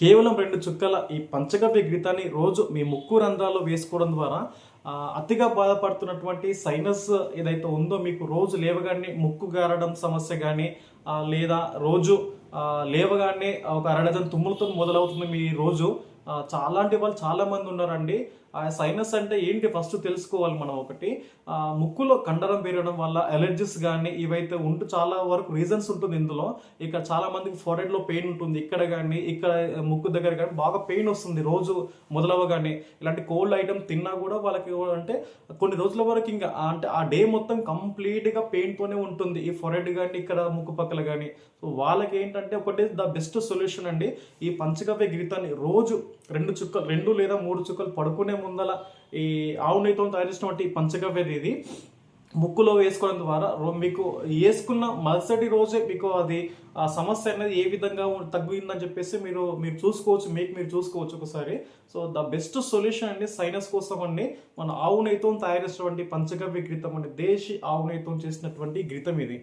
కేవలం 2 చుక్కల ఈ పంచగవ్య ఘృతాన్ని రోజు మీ ముక్కు రంధ్రాల్లో వేసుకోవడం ద్వారా అతిగా బాధపడుతున్నటువంటి సైనస్ ఏదైతే ఉందో మీకు రోజు లేవగానే ముక్కు గారడం సమస్య గానీ లేదా రోజు లేవగానే ఒక అరడజన్ తుమ్ములతో మొదలవుతుంది మీ రోజు. చాలాంటి వాళ్ళు చాలామంది ఉన్నారండి. సైనస్ అంటే ఏంటి ఫస్ట్ తెలుసుకోవాలి మనం. ఒకటి, ముక్కులో కండరం పెరగడం వల్ల ఎలర్జీస్ కానీ ఇవైతే ఉంటూ చాలా వరకు రీజన్స్ ఉంటుంది ఇందులో. ఇక చాలా మందికి ఫోరెడ్ లో పెయిన్ ఉంటుంది, ఇక్కడ కానీ ఇక్కడ ముక్కు దగ్గర కానీ బాగా పెయిన్ వస్తుంది రోజు మొదలవగానే. ఇలాంటి కోల్డ్ ఐటమ్ తిన్నా కూడా వాళ్ళకి అంటే కొన్ని రోజుల వరకు ఇంకా అంటే ఆ డే మొత్తం కంప్లీట్ గా పెయిన్ తోనే ఉంటుంది, ఈ ఫోరెడ్ కానీ ఇక్కడ ముక్కు పక్కల కానీ. సో వాళ్ళకి ఏంటంటే ఒకటి ద బెస్ట్ సొల్యూషన్ అండి, ఈ పంచగవ్య ఘృతాన్ని రోజు 2 చుక్కలు 2 లేదా 3 చుక్కలు పడుకునే ముందల ఈ ఆవు నెయ్యితో తయారు చేసినటువంటి ఈ పంచగవ్యది ఇది ముక్కులో వేసుకోవడం ద్వారా మీకు వేసుకున్న మరుసటి రోజే మీకు అది ఆ సమస్య అనేది ఏ విధంగా తగ్గిందని చెప్పేసి మీరు మీరు చూసుకోవచ్చు, మీరు చూసుకోవచ్చు ఒకసారి. సో ద బెస్ట్ సొల్యూషన్ అండి సైనస్ కోసం అండి మన ఆవు నెయ్యితో తయారు చేసినటువంటి పంచగవ్య ఘృతం అండి, దేశీ ఆవు నెయ్యితో చేసినటువంటి ఘృతం ఇది.